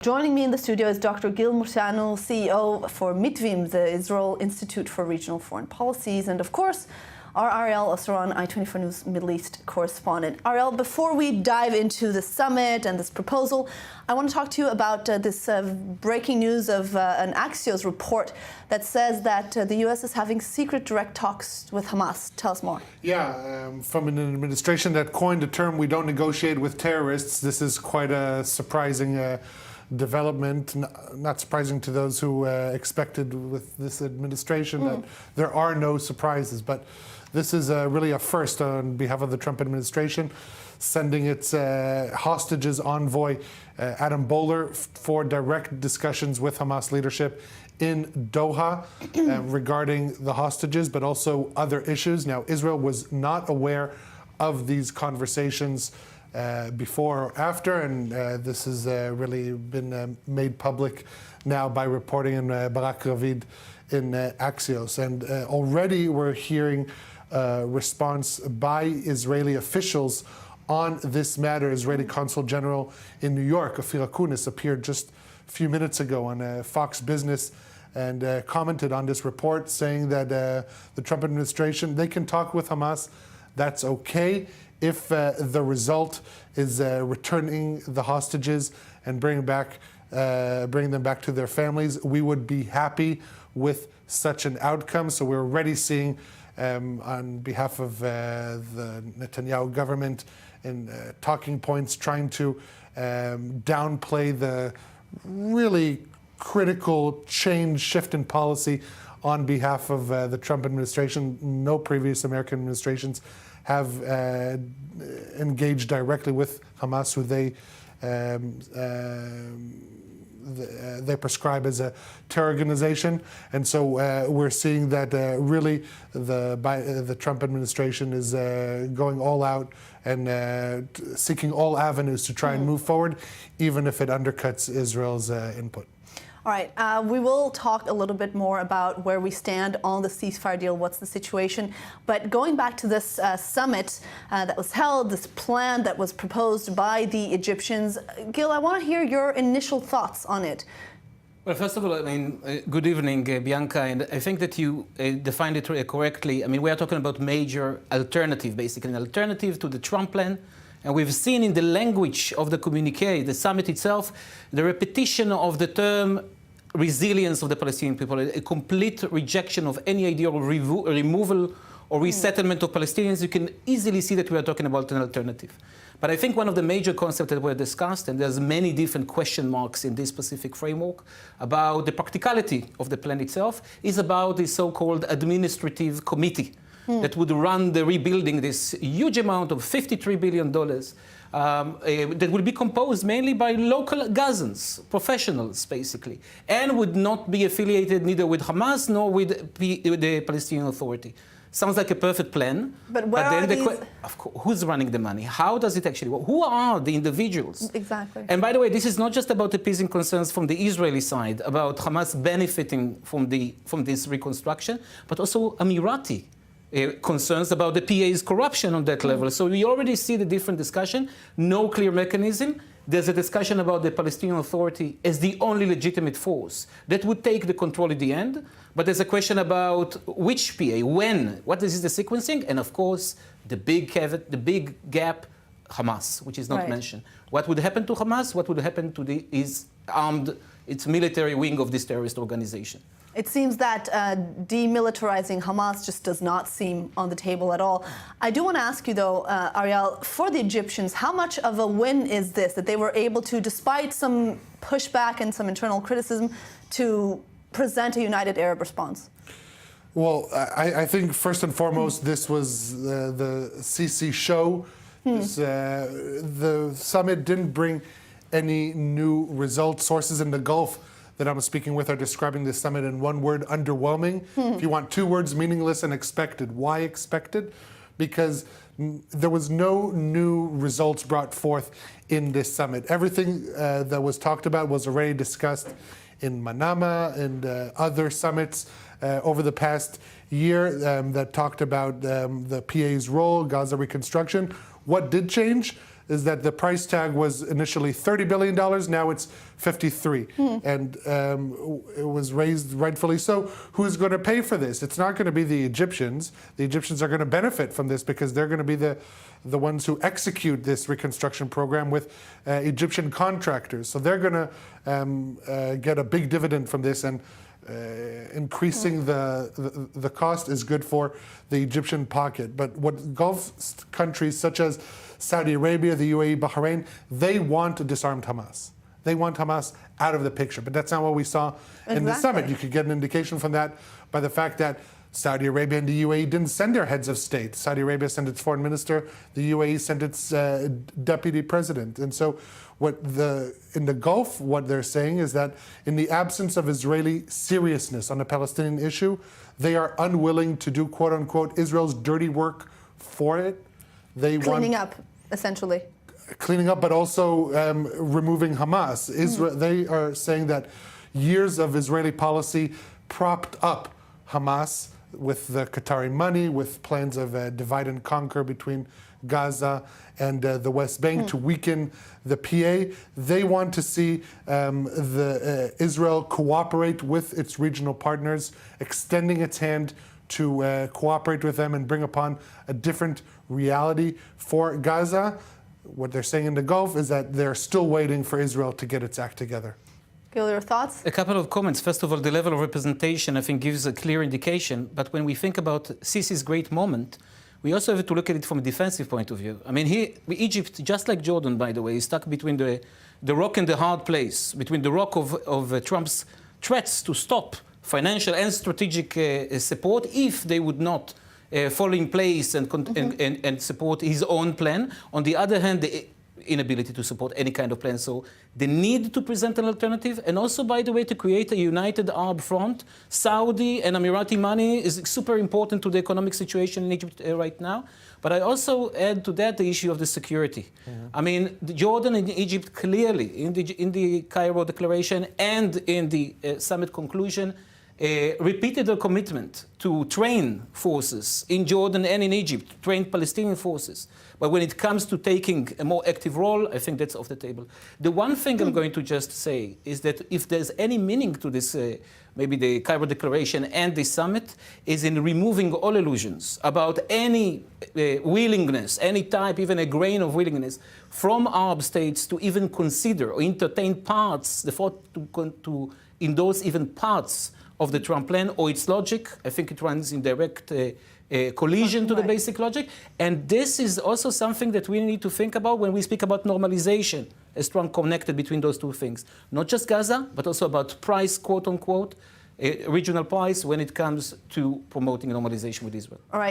Joining me in the studio is Dr. Gil Murciano, CEO for Mitvim, the Israel Institute for Regional Foreign Policies, and of course, our Ariel Osron, I24 News Middle East correspondent. Ariel, before we dive into the summit and this proposal, I want to talk to you about this breaking news of an Axios report that says that the U.S. is having secret direct talks with Hamas. Tell us more. Yeah, from an administration that coined the term, "we don't negotiate with terrorists," this is quite a surprising development, not surprising to those who expected with this administration that there are no surprises. But this is really a first on behalf of the Trump administration, sending its hostages envoy, Adam Bowler, for direct discussions with Hamas leadership in Doha regarding the hostages, but also other issues. Now, Israel was not aware of these conversations before or after, and this has really been made public now by reporting in Barak Ravid in Axios. And already we're hearing a response by Israeli officials on this matter. Israeli Consul General in New York, Ophir Akunis, appeared just a few minutes ago on Fox Business and commented on this report, saying that the Trump administration, they can talk with Hamas, that's okay. If the result is returning the hostages and bringing them back to their families, we would be happy with such an outcome. So we're already seeing, on behalf of the Netanyahu government, in talking points, trying to downplay the really critical shift in policy on behalf of the Trump administration. No previous American administrations have engaged directly with Hamas, who they prescribe as a terror organization. And so we're seeing that really the Trump administration is going all out and seeking all avenues to try and move forward, even if it undercuts Israel's input. All right, we will talk a little bit more about where we stand on the ceasefire deal, what's the situation. But going back to this summit that was held, this plan that was proposed by the Egyptians, Gil, I want to hear your initial thoughts on it. Well, first of all, I mean, good evening, Bianca, and I think that you defined it correctly. I mean, we are talking about major alternative, basically, an alternative to the Trump plan. And we've seen in the language of the communique, the summit itself, the repetition of the term resilience of the Palestinian people, a complete rejection of any idea of removal or resettlement of Palestinians. You can easily see that we are talking about an alternative. But I think one of the major concepts that were discussed, and there's many different question marks in this specific framework, about the practicality of the plan itself, is about the so-called administrative committee that would run the rebuilding, this huge amount of $53 billion that will be composed mainly by local Gazans, professionals basically, and would not be affiliated neither with Hamas nor with the Palestinian Authority. Sounds like a perfect plan. But where are these? Of course, who's running the money? How does it actually work? Who are the individuals? Exactly. And by the way, this is not just about appeasing concerns from the Israeli side, about Hamas benefiting from this reconstruction, but also Emirati concerns about the PA's corruption on that level. So we already see the different discussion, no clear mechanism. There's a discussion about the Palestinian Authority as the only legitimate force that would take the control at the end. But there's a question about which PA, when, what is the sequencing, and of course, the big caveat, the big gap, Hamas, which is not mentioned. What would happen to Hamas? What would happen to its military wing of this terrorist organization? It seems that demilitarizing Hamas just does not seem on the table at all. I do want to ask you, though, Ariel, for the Egyptians, how much of a win is this, that they were able to, despite some pushback and some internal criticism, to present a united Arab response? Well, I think first and foremost, this was the Sisi show. The summit didn't bring any new results. Sources in the Gulf that I'm speaking with are describing this summit in one word: underwhelming. If you want two words, meaningless and expected. Why expected? Because there was no new results brought forth in this summit. Everything that was talked about was already discussed in Manama and other summits over the past year that talked about the PA's role, Gaza Reconstruction. What did change? is that the price tag was initially $30 billion, now it's 53. And it was raised rightfully so. Who's going to pay for this? It's not going to be the Egyptians. The Egyptians are going to benefit from this because they're going to be the ones who execute this reconstruction program with Egyptian contractors. So they're going to get a big dividend from this, and increasing the cost is good for the Egyptian pocket. But what Gulf countries such as Saudi Arabia, the UAE, Bahrain, they want to disarm Hamas. They want Hamas out of the picture. But that's not what we saw in the summit. You could get an indication from that by the fact that Saudi Arabia and the UAE didn't send their heads of state. Saudi Arabia sent its foreign minister. The UAE sent its deputy president. And so in the Gulf, what they're saying is that in the absence of Israeli seriousness on the Palestinian issue, they are unwilling to do, quote unquote, Israel's dirty work for it. They cleaning up, essentially. Cleaning up, but also removing Hamas. They are saying that years of Israeli policy propped up Hamas with the Qatari money, with plans of divide and conquer between Gaza and the West Bank to weaken the PA. They want to see Israel cooperate with its regional partners, extending its hand to cooperate with them and bring upon a different reality for Gaza. What they're saying in the Gulf is that they're still waiting for Israel to get its act together. Gil, your thoughts? A couple of comments. First of all, the level of representation, I think, gives a clear indication. But when we think about Sisi's great moment, we also have to look at it from a defensive point of view. I mean, Egypt, just like Jordan, by the way, is stuck between the rock and the hard place, between the rock of Trump's threats to stop financial and strategic support if they would not fall in place and support his own plan. On the other hand, the inability to support any kind of plan. So the need to present an alternative, and also, by the way, to create a united Arab front. Saudi and Emirati money is super important to the economic situation in Egypt right now. But I also add to that the issue of the security. I mean, Jordan and Egypt clearly, in the Cairo Declaration and in the summit conclusion, repeated their commitment to train forces in Jordan and in Egypt, train Palestinian forces. But when it comes to taking a more active role, I think that's off the table. The one thing I'm going to just say is that if there's any meaning to this, maybe the Cairo Declaration and the summit, is in removing all illusions about any willingness, any type, even a grain of willingness from Arab states to even consider or entertain parts, the thought to endorse even parts of the Trump plan or its logic. I think it runs in direct collision to the basic logic. And this is also something that we need to think about when we speak about normalization, a strong connected between those two things. Not just Gaza, but also about price, quote unquote, regional price when it comes to promoting normalization with Israel. All right.